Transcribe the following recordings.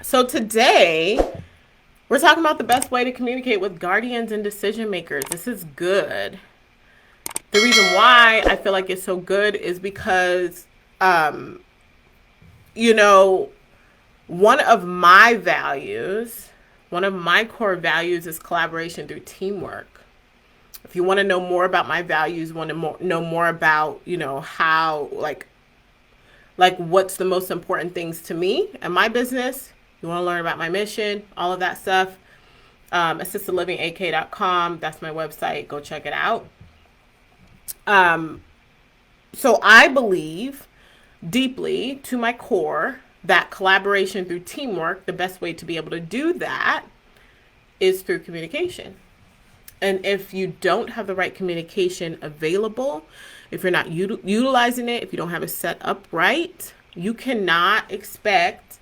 So today we're talking about the best way to communicate with guardians and decision makers. This is good. The reason why I feel like it's so good is because, um, you know, one of my values, one of my core values is collaboration through teamwork. If you want to know more about my values, want to know more about, how, like what's the most important things to me and my business, you want to learn about my mission, all of that stuff, assistedlivingat.com. That's my website. Go check it out. So I believe deeply to my core that collaboration through teamwork, the best way to be able to do that is through communication. And if you don't have the right communication available, if you're not utilizing it, if you don't have it set up right, you cannot expect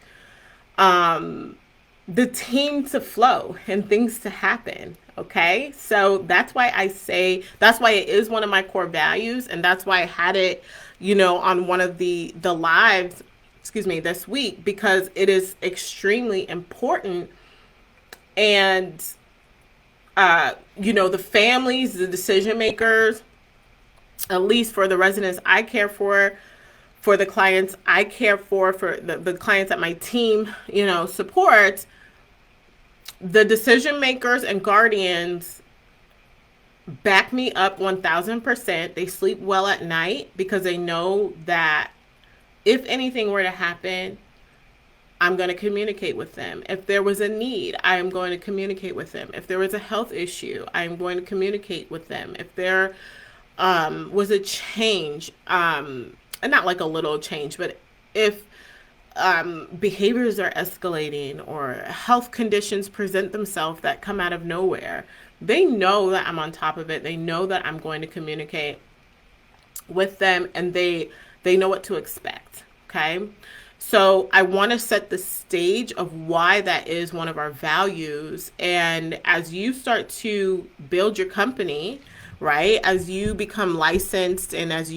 the team to flow and things to happen. Okay. So that's why I say, that's why it is one of my core values. And that's why I had it, on one of the lives, this week, because it is extremely important. And, the families, the decision makers, at least for the residents I care for the clients I care for the clients that my team, supports, the decision makers and guardians back me up 1000%. They sleep well at night because they know that if anything were to happen, I'm going to communicate with them. If there was a need, I am going to communicate with them. If there was a health issue, I am going to communicate with them. If there was a change, and not like a little change, but if behaviors are escalating or health conditions present themselves that come out of nowhere, they know that I'm on top of it. They know that I'm going to communicate with them, and they know what to expect. Okay. So I want to set the stage of why that is one of our values. And as you start to build your company, right, as you become licensed and as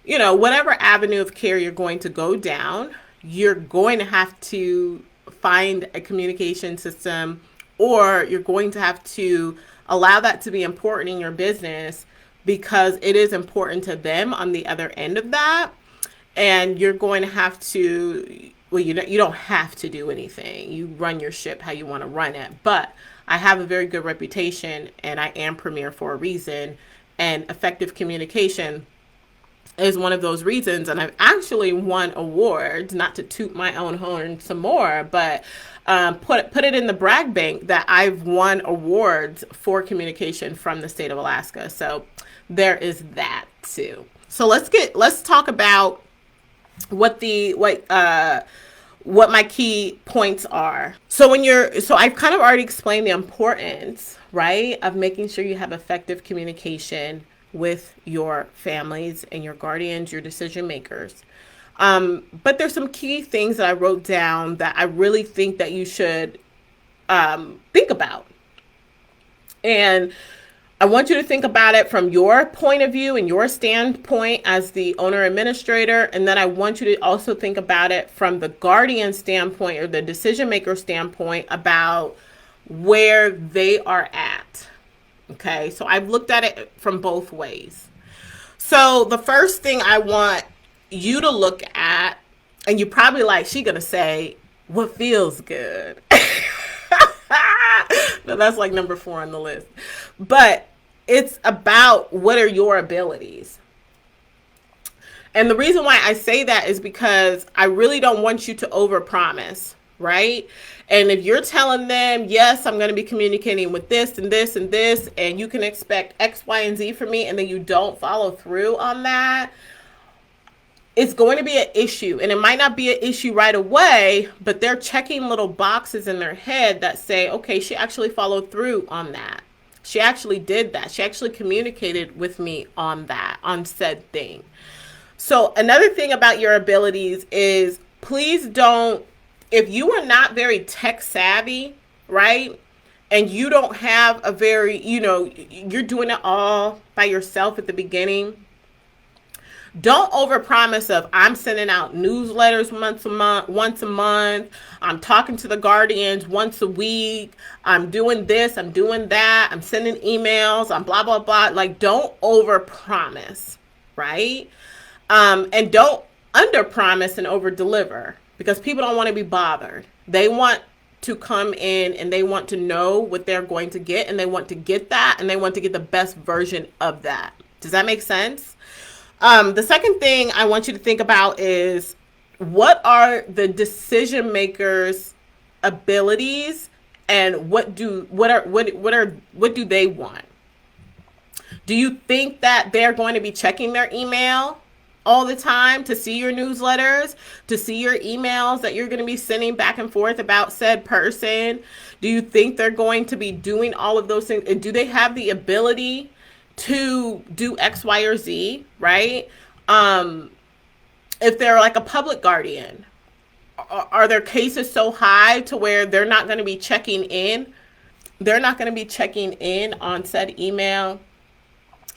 whatever avenue of care you're going to go down, you're going to have to find a communication system, or you're going to have to allow that to be important in your business because it is important to them on the other end of that. And you're going to have to, well, you don't have to do anything. You run your ship how you want to run it. But I have a very good reputation, and I am premier for a reason. And effective communication is one of those reasons. And I've actually won awards, not to toot my own horn some more, but put it in the brag bank that I've won awards for communication from the state of Alaska. So there is that too. So let's talk about what my key points are. So I've kind of already explained the importance, right, of making sure you have effective communication with your families and your guardians, your decision makers. But there's some key things that I wrote down that I really think that you should think about. And I want you to think about it from your point of view and your standpoint as the owner administrator. And then I want you to also think about it from the guardian standpoint or the decision maker standpoint about where they are at. Okay, so I've looked at it from both ways. So the first thing I want you to look at, and you probably like, she gonna say, what feels good? No, that's like number 4 on the list. But it's about what are your abilities. And the reason why I say that is because I really don't want you to overpromise, right? And if you're telling them, yes, I'm going to be communicating with this and this and this, and you can expect X, Y, and Z from me, and then you don't follow through on that, it's going to be an issue. And it might not be an issue right away, but they're checking little boxes in their head that say, okay, she actually followed through on that. She actually did that. She actually communicated with me on that, on said thing. So another thing about your abilities is, please don't, if you are not very tech savvy, right? And you don't have a very, you're doing it all by yourself at the beginning, Don't overpromise of I'm sending out newsletters once a month. I'm talking to the guardians once a week. I'm doing this, I'm doing that. I'm sending emails, I'm blah blah blah. Like, don't overpromise, right? And don't underpromise and overdeliver, because people don't want to be bothered. They want to come in and they want to know what they're going to get, and they want to get that, and they want to get the best version of that. Does that make sense? The second thing I want you to think about is, what are the decision makers' abilities, and what do they want? Do you think that they're going to be checking their email all the time to see your newsletters, to see your emails that you're going to be sending back and forth about said person? Do you think they're going to be doing all of those things? Do they have the ability to do X, Y, or Z, right? If they're like a public guardian, are their cases so high to where they're not going to be checking in? They're not going to be checking in on said email,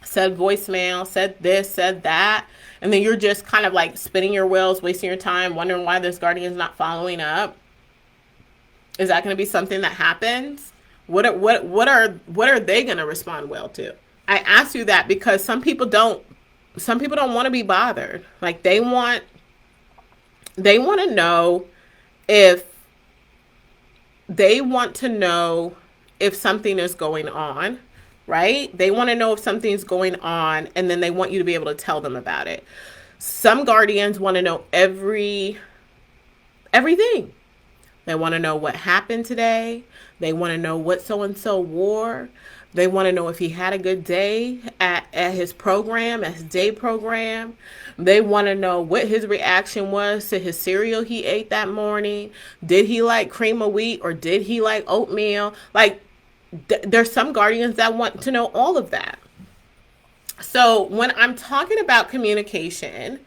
said voicemail, said this, said that. And then you're just kind of like spinning your wheels, wasting your time, wondering why this guardian is not following up. Is that going to be something that happens? What are they going to respond well to? I ask you that because some people don't want to be bothered. Like, they want to know if something is going on, right? They want to know if something's going on, and then they want you to be able to tell them about it. Some guardians want to know everything. They want to know what happened today. They want to know what so-and-so wore. They want to know if he had a good day at his program, at his day program. They want to know what his reaction was to his cereal he ate that morning. Did he like cream of wheat, or did he like oatmeal? Like, there's some guardians that want to know all of that. So when I'm talking about communication,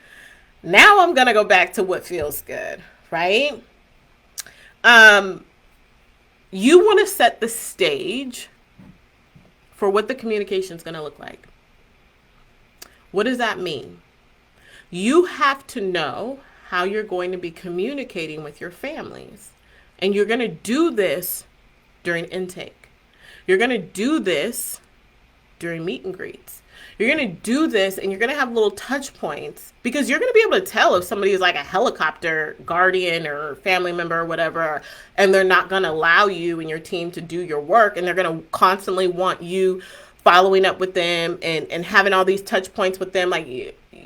now I'm going to go back to what feels good, right? You want to set the stage for what the communication is going to look like. What does that mean? You have to know how you're going to be communicating with your families. And you're going to do this during intake. You're going to do this during meet and greets. You're going to do this, and you're going to have little touch points, because you're going to be able to tell if somebody is like a helicopter guardian or family member or whatever, and they're not going to allow you and your team to do your work, and they're going to constantly want you following up with them and having all these touch points with them. Like,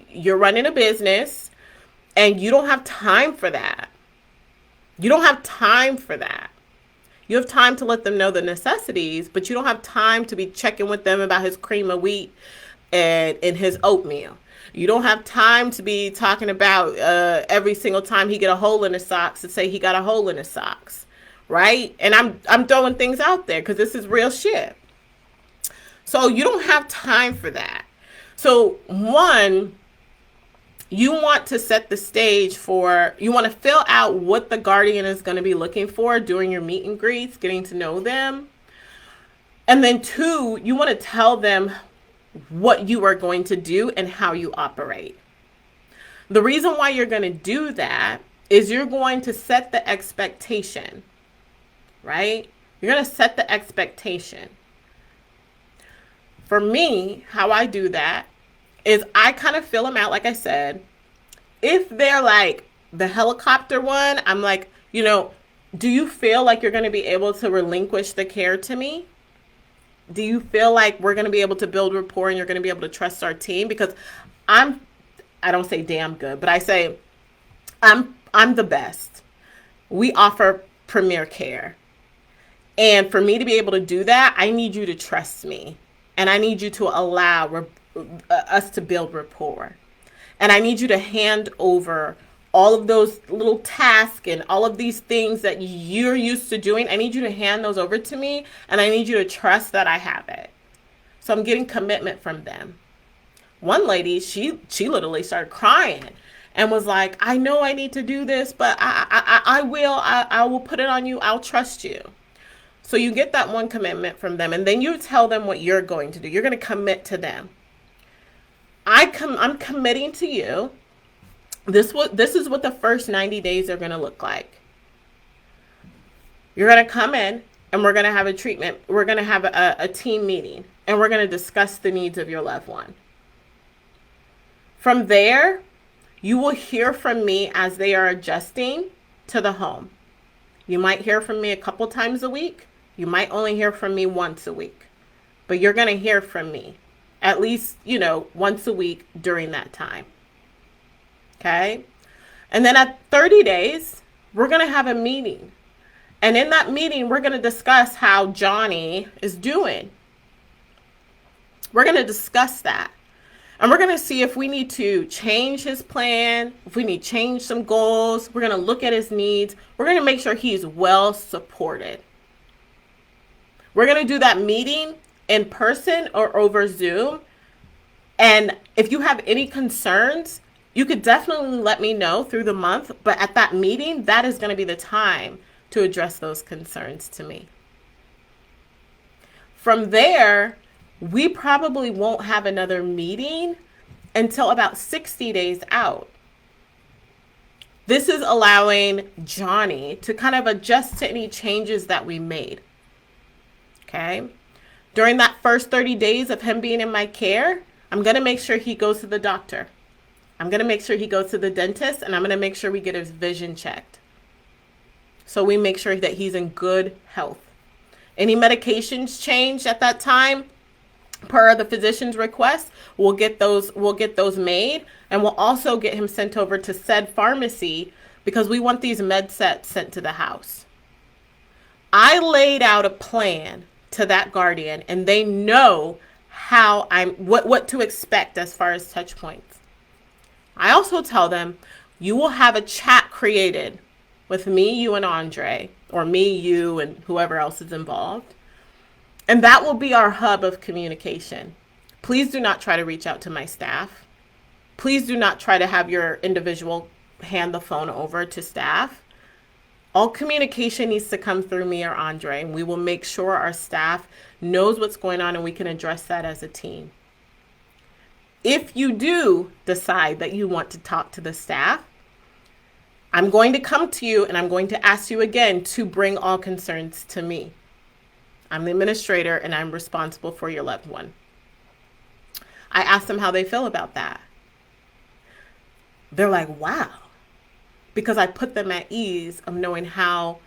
you're running a business, and you don't have time for that. You don't have time for that. You have time to let them know the necessities, but you don't have time to be checking with them about his cream of wheat and his oatmeal. You don't have time to be talking about every single time he get a hole in his socks to say he got a hole in his socks, right? And I'm throwing things out there because this is real shit. So you don't have time for that. So one, you want to set the stage for, you want to fill out what the guardian is going to be looking for during your meet and greets, getting to know them. And then two, you want to tell them what you are going to do and how you operate. The reason why you're going to do that is you're going to set the expectation, right? You're going to set the expectation. For me, how I do that is I kind of fill them out, like I said. If they're like the helicopter one, I'm like, do you feel like you're going to be able to relinquish the care to me? Do you feel like we're going to be able to build rapport and you're going to be able to trust our team? Because I don't say damn good, but I say I'm the best. We offer premier care. And for me to be able to do that, I need you to trust me. And I need you to allow us to build rapport. And I need you to hand over all of those little tasks and all of these things that you're used to doing. I need you to hand those over to me, and I need you to trust that I have it. So I'm getting commitment from them. One lady, she literally started crying and was like, I know I need to do this, but I will put it on you. I'll trust you. So you get that one commitment from them, and then you tell them what you're going to do. You're going to commit to them. I'm committing to you. This is what the first 90 days are going to look like. You're going to come in and we're going to have a treatment. We're going to have a team meeting and we're going to discuss the needs of your loved one. From there, you will hear from me as they are adjusting to the home. You might hear from me a couple times a week. You might only hear from me once a week, but you're going to hear from me at least, once a week during that time. Okay. And then at 30 days, we're going to have a meeting. And in that meeting, we're going to discuss how Johnny is doing. We're going to discuss that. And we're going to see if we need to change his plan, if we need to change some goals. We're going to look at his needs. We're going to make sure he's well supported. We're going to do that meeting in person or over Zoom. And if you have any concerns, you could definitely let me know through the month. But at that meeting, that is going to be the time to address those concerns to me. From there, we probably won't have another meeting until about 60 days out. This is allowing Johnny to kind of adjust to any changes that we made. Okay. During that first 30 days of him being in my care, I'm going to make sure he goes to the doctor. I'm going to make sure he goes to the dentist, and I'm going to make sure we get his vision checked. So we make sure that he's in good health. Any medications changed at that time, per the physician's request, we'll get those made, and we'll also get him sent over to said pharmacy because we want these med sets sent to the house. I laid out a plan to that guardian, and they know what to expect as far as touch points. I also tell them you will have a chat created with me, you, and Andre, or me, you, and whoever else is involved. And that will be our hub of communication. Please do not try to reach out to my staff. Please do not try to have your individual hand the phone over to staff. All communication needs to come through me or Andre, and we will make sure our staff knows what's going on and we can address that as a team. If you do decide that you want to talk to the staff, I'm going to come to you and I'm going to ask you again to bring all concerns to me. I'm the administrator and I'm responsible for your loved one. I ask them how they feel about that. They're like, wow. Because I put them at ease of knowing how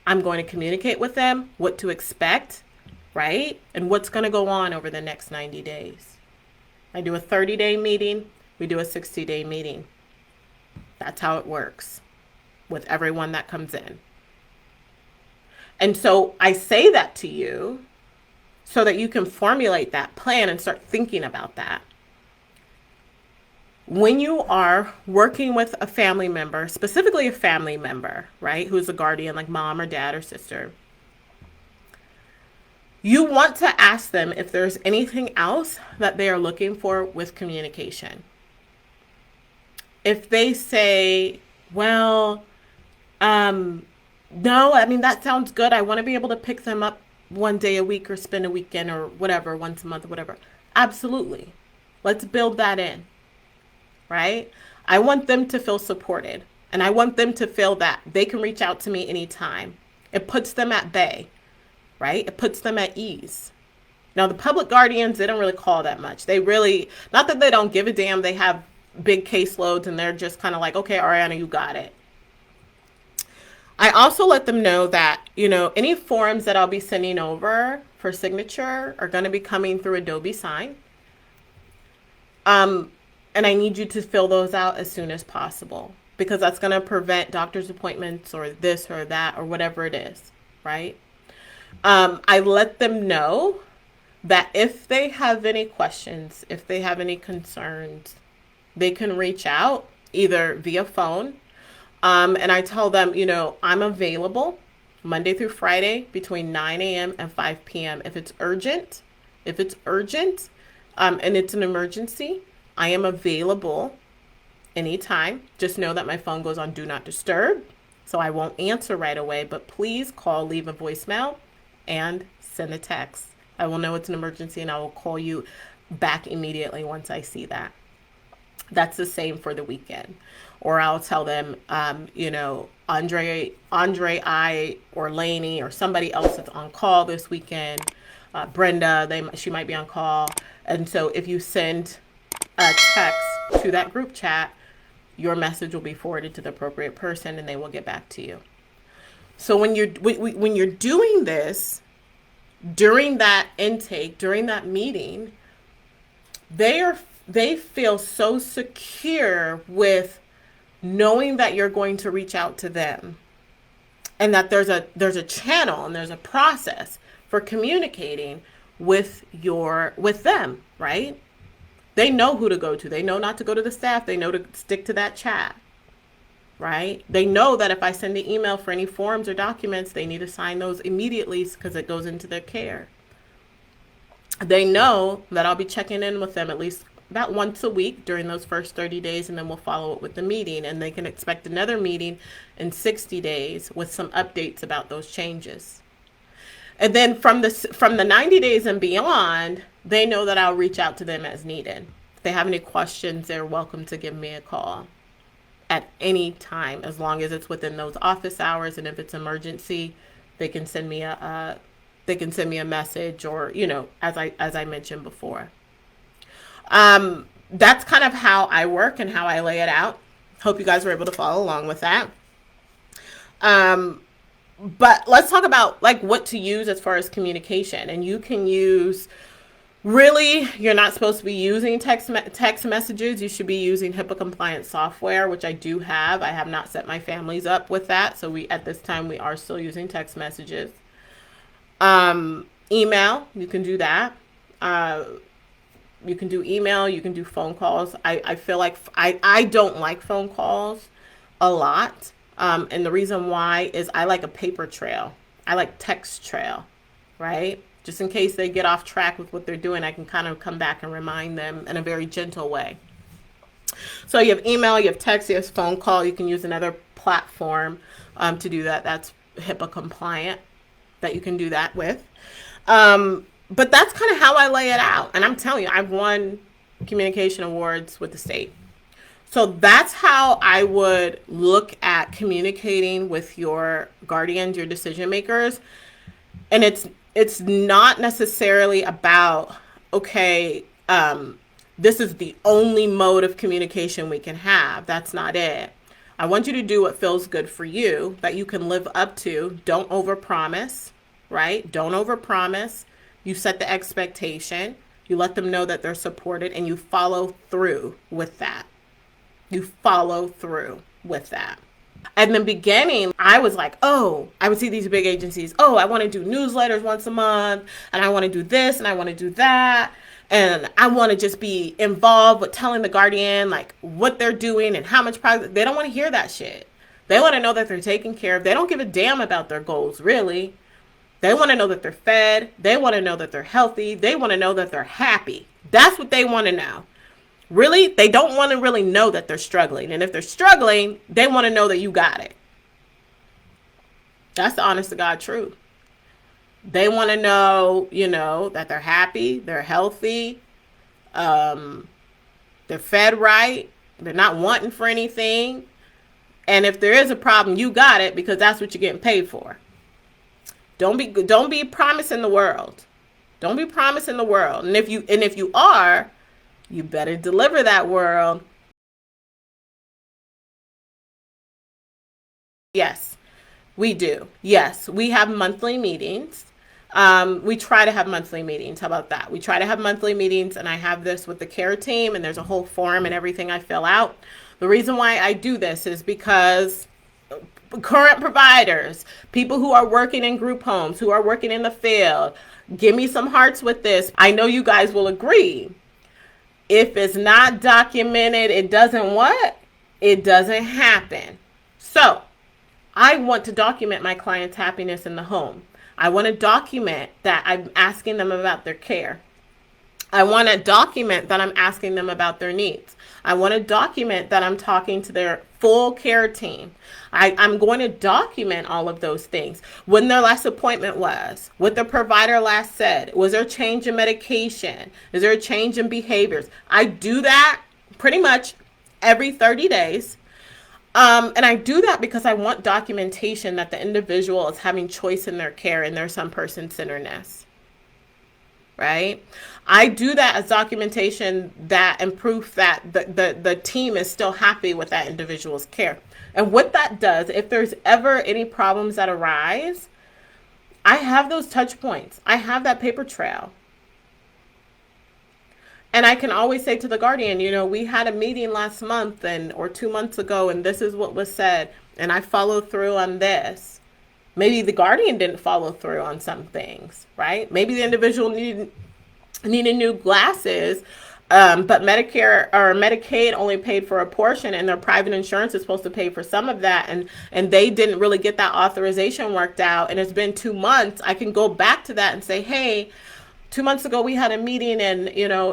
I'm going to communicate with them, what to expect, right? And what's going to go on over the next 90 days. I do a 30-day meeting. We do a 60-day meeting. That's how it works with everyone that comes in. And so I say that to you so that you can formulate that plan and start thinking about that. When you are working with a family member, specifically a family member, right, who's a guardian like mom or dad or sister, you want to ask them if there's anything else that they are looking for with communication. If they say, well, no, I mean, that sounds good. I want to be able to pick them up one day a week or spend a weekend or whatever, once a month or whatever. Absolutely. Let's build that in, right? I want them to feel supported, and I want them to feel that they can reach out to me anytime. It puts them at bay, right? It puts them at ease. Now, the public guardians, they don't really call that much. They really, not that they don't give a damn, they have big caseloads and they're just kind of like, okay, Ariana, you got it. I also let them know that, any forms that I'll be sending over for signature are going to be coming through Adobe Sign. And I need you to fill those out as soon as possible because that's going to prevent doctor's appointments or this or that or whatever it is, right? I let them know that if they have any questions, if they have any concerns, they can reach out either via phone. And I tell them, I'm available Monday through Friday between 9 a.m. and 5 p.m. If it's urgent, and it's an emergency, I am available anytime. Just know that my phone goes on Do Not Disturb, so I won't answer right away, but please call, leave a voicemail, and send a text. I will know it's an emergency and I will call you back immediately once I see that. That's the same for the weekend. Or I'll tell them, Andre, or Lainey, or somebody else that's on call this weekend. Brenda, she might be on call. And so if you send a text to that group chat, your message will be forwarded to the appropriate person and they will get back to you. So when you're doing this during that intake, during that meeting, they feel so secure with knowing that you're going to reach out to them, and that there's a channel and there's a process for communicating with them, right? They know who to go to. They know not to go to the staff. They know to stick to that chat, right? They know that if I send an email for any forms or documents, they need to sign those immediately because it goes into their care. They know that I'll be checking in with them at least about once a week during those first 30 days, and then we'll follow up with the meeting, and they can expect another meeting in 60 days with some updates about those changes. And then from the 90 days and beyond, they know that I'll reach out to them as needed. If they have any questions, they're welcome to give me a call at any time, as long as it's within those office hours. And if it's emergency, they can send me a message, or, as I mentioned before. That's kind of how I work and how I lay it out. Hope you guys were able to follow along with that. But let's talk about what to use as far as communication. And you can use, really, you're not supposed to be using text messages. You should be using HIPAA compliant software, which I do have. I have not set my families up with that. So at this time, we are still using text messages. Email, you can do that. You can do email, you can do phone calls. I feel like I don't like phone calls a lot. And the reason why is I like a paper trail. I like text trail, right? Just in case they get off track with what they're doing, I can kind of come back and remind them in a very gentle way. So you have email, you have text, you have phone call. You can use another platform to do that. That's HIPAA compliant, that you can do that with. But that's kind of how I lay it out. And I'm telling you, I've won communication awards with the state. So that's how I would look at communicating with your guardians, your decision makers. And it's not necessarily about, okay, this is the only mode of communication we can have. That's not it. I want you to do what feels good for you, that you can live up to. Don't overpromise, right? Don't overpromise. You set the expectation. You let them know that they're supported, and you follow through with that. In the beginning, I was like, I would see these big agencies. I want to do newsletters once a month, and I want to do this, and I want to do that. And I want to just be involved with telling the guardian what they're doing and how much progress. They don't want to hear that shit. They want to know that they're taken care of. They don't give a damn about their goals, really. They want to know that they're fed. They want to know that they're healthy. They want to know that they're happy. That's what they want to know. Really, they don't want to really know that they're struggling. And if they're struggling, they want to know that you got it. That's the honest to God truth. They want to know, that they're happy, they're healthy, they're fed right, they're not wanting for anything. And if there is a problem, you got it, because that's what you're getting paid for. Don't be promising the world. Don't be promising the world. And if you are, you better deliver that world. Yes, we do. Yes, we have monthly meetings. We try to have monthly meetings. How about that? We try to have monthly meetings, and I have this with the care team, and there's a whole form and everything I fill out. The reason why I do this is because current providers, people who are working in group homes, who are working in the field, give me some hearts with this. I know you guys will agree. If it's not documented, it doesn't what? It doesn't happen. So I want to document my client's happiness in the home. I want to document that I'm asking them about their care. I want to document that I'm asking them about their needs. I want to document that I'm talking to their full care team. I'm going to document all of those things. When their last appointment was, what the provider last said. Was there a change in medication? Is there a change in behaviors? I do that pretty much every 30 days. And I do that because I want documentation that the individual is having choice in their care and there's some person centeredness. Right? I do that as documentation that and proof that the team is still happy with that individual's care. And what that does, if there's ever any problems that arise, I have those touch points. I have that paper trail. And I can always say to the guardian, we had a meeting last month or 2 months ago, and this is what was said, and I followed through on this. Maybe the guardian didn't follow through on some things, right? Maybe the individual needed new glasses, but Medicare or Medicaid only paid for a portion, and their private insurance is supposed to pay for some of that, and they didn't really get that authorization worked out, and it's been 2 months. I can go back to that and say, hey, 2 months ago we had a meeting, and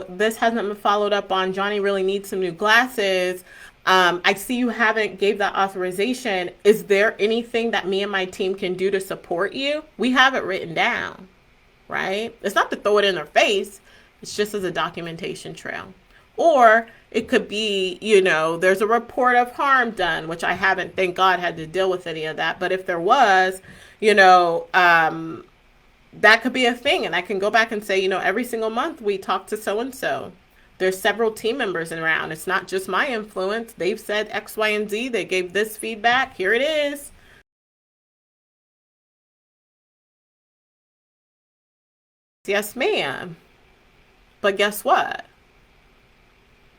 this hasn't been followed up on. Johnny really needs some new glasses. I see you haven't gave that authorization. Is there anything that me and my team can do to support you? We have it written down, right? It's not to throw it in their face. It's just as a documentation trail. Or it could be, there's a report of harm done, which I haven't, thank God, had to deal with any of that. But if there was, that could be a thing. And I can go back and say, every single month we talk to so-and-so. There's several team members around. It's not just my influence. They've said X, Y, and Z. They gave this feedback. Here it is. Yes, ma'am. But guess what?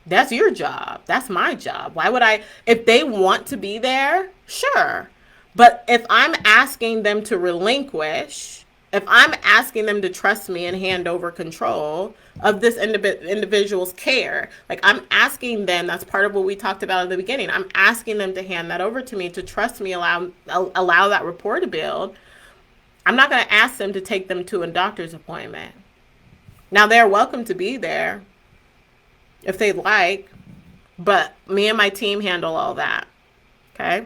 That's your job. That's my job. Why would if they want to be there, sure. But if I'm asking them to relinquish, if I'm asking them to trust me and hand over control of this individual's care, like I'm asking them, that's part of what we talked about at the beginning. I'm asking them to hand that over to me, to trust me, allow that rapport to build. I'm not going to ask them to take them to a doctor's appointment. Now, they're welcome to be there if they'd like, but me and my team handle all that. Okay?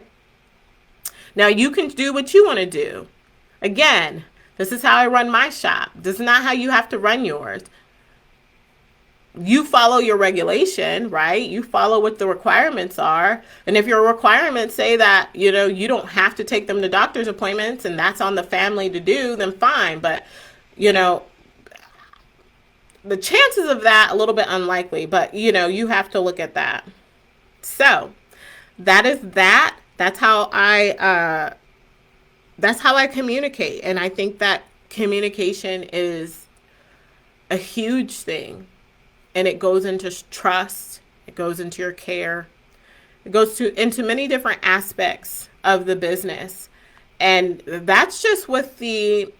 Now, you can do what you want to do. Again, this is how I run my shop. This is not how you have to run yours. You follow your regulation, right? You follow what the requirements are. And if your requirements say that, you don't have to take them to doctor's appointments and that's on the family to do, then fine. But, the chances of that, a little bit unlikely, but, you have to look at that. So that is that. That's how I communicate. And I think that communication is a huge thing. And it goes into trust. It goes into your care. It goes into many different aspects of the business. And that's just with the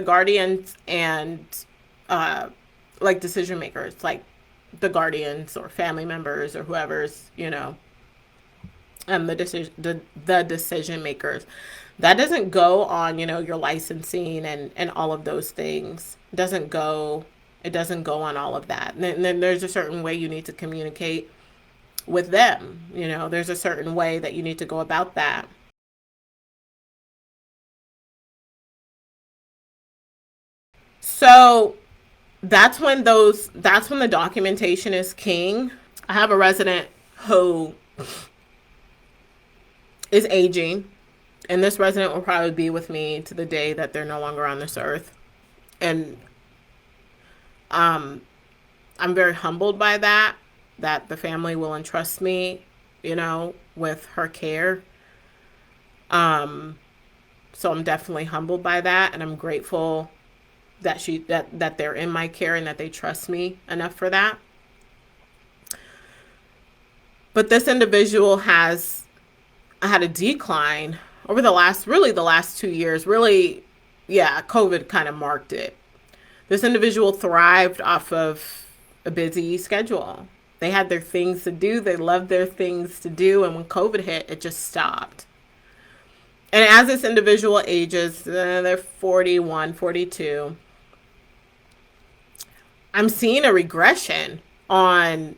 guardians and like decision makers, like the guardians or family members or whoever's, the decision makers. That doesn't go on, your licensing and all of those things. It doesn't go on all of that. And then there's a certain way you need to communicate with them. There's a certain way that you need to go about that. So that's when the documentation is king. I have a resident who is aging, and this resident will probably be with me to the day that they're no longer on this earth. And I'm very humbled by that the family will entrust me, with her care. So I'm definitely humbled by that, and I'm grateful that they're in my care and that they trust me enough for that. But this individual has had a decline over the last 2 years. Really, yeah, COVID kind of marked it. This individual thrived off of a busy schedule. They had their things to do. They loved their things to do. And when COVID hit, it just stopped. And as this individual ages, they're 41, 42, I'm seeing a regression on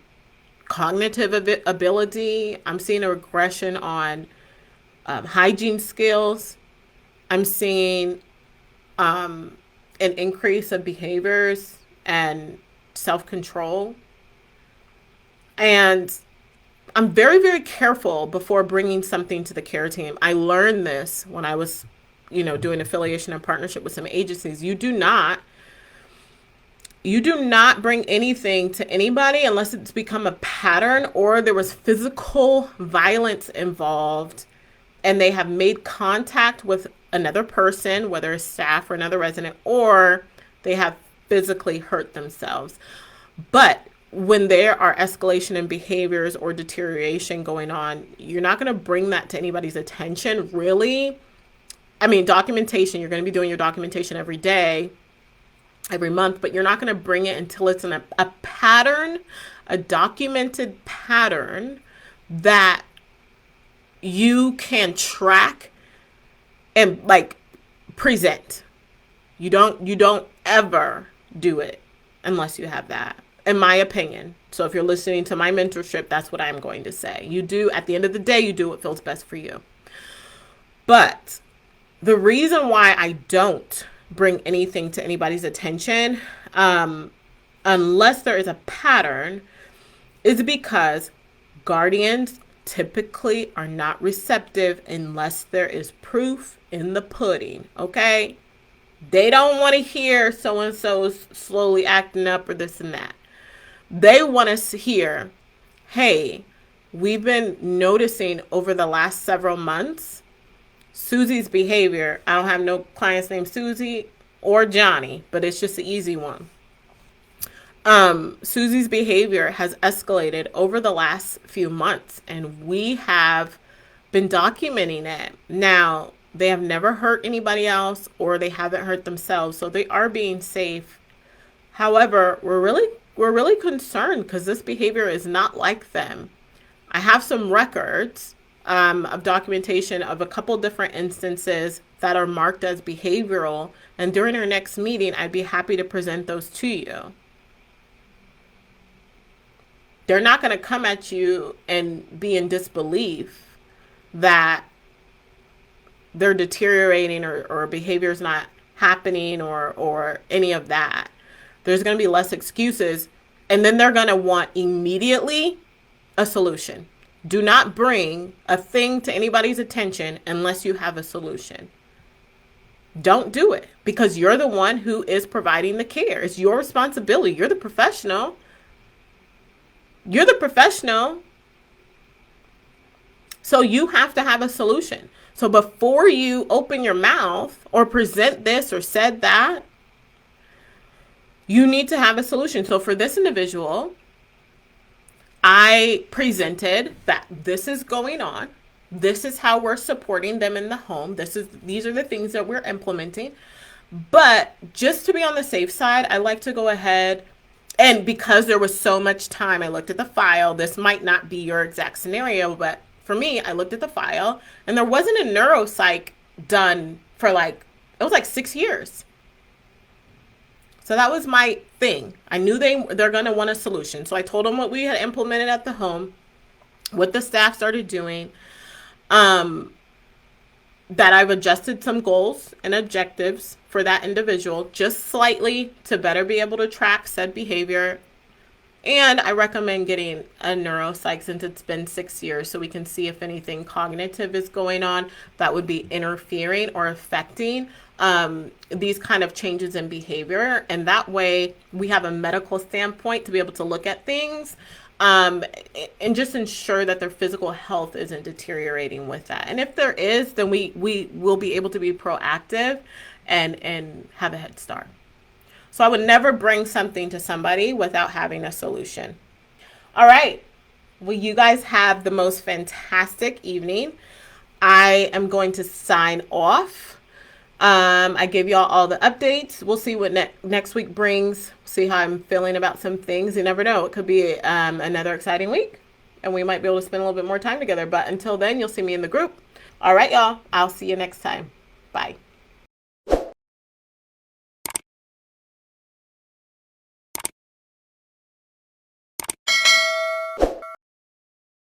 cognitive ability. I'm seeing a regression on hygiene skills. I'm seeing an increase of behaviors and self-control. And I'm very, very careful before bringing something to the care team. I learned this when I was, doing affiliation and partnership with some agencies. You do not bring anything to anybody unless it's become a pattern or there was physical violence involved and they have made contact with another person, whether it's staff or another resident, or they have physically hurt themselves. But when there are escalation in behaviors or deterioration going on, you're not going to bring that to anybody's attention, really. I mean, documentation, you're going to be doing your documentation every day, every month, but you're not going to bring it until it's in a pattern, a documented pattern that you can track and present. You don't ever do it unless you have that, in my opinion. So if you're listening to my mentorship, that's what I'm going to say. You do, at the end of the day, you do what feels best for you. But the reason why I don't bring anything to anybody's attention, unless there is a pattern, is because guardians typically are not receptive unless there is proof in the pudding, okay? They don't want to hear so-and-so's slowly acting up or this and that. They want to hear, hey, we've been noticing over the last several months Susie's behavior. I don't have no clients named Susie or Johnny, but it's just an easy one. Susie's behavior has escalated over the last few months, and we have been documenting it. Now, they have never hurt anybody else or they haven't hurt themselves, so they are being safe. However, we're really concerned because this behavior is not like them. I have some records of documentation of a couple different instances that are marked as behavioral, and during our next meeting, I'd be happy to present those to you. They're not going to come at you and be in disbelief that they're deteriorating or behavior is not happening or any of that. There's going to be less excuses, and then they're going to want immediately a solution. Do not bring a thing to anybody's attention unless you have a solution. Don't do it because you're the one who is providing the care. It's your responsibility. You're the professional. So you have to have a solution. So before you open your mouth or present this or said that, you need to have a solution. So for this individual, I presented that this is going on. This is how we're supporting them in the home. These are the things that we're implementing. But just to be on the safe side, I like to go ahead, and because there was so much time, I looked at the file. This might not be your exact scenario, but for me, I looked at the file and there wasn't a neuropsych done for it was 6 years. So that was my thing. I knew they're going to want a solution. So I told them what we had implemented at the home, what the staff started doing, that I've adjusted some goals and objectives for that individual just slightly to better be able to track said behavior. And I recommend getting a neuropsych since it's been 6 years so we can see if anything cognitive is going on that would be interfering or affecting these kind of changes in behavior. And that way we have a medical standpoint to be able to look at things and just ensure that their physical health isn't deteriorating with that. And if there is, then we will be able to be proactive and have a head start. So I would never bring something to somebody without having a solution. All right. Well, you guys have the most fantastic evening. I am going to sign off. I gave y'all all the updates. We'll see what next week brings. See how I'm feeling about some things. You never know. It could be another exciting week, and we might be able to spend a little bit more time together. But until then, you'll see me in the group. All right, y'all. I'll see you next time. Bye.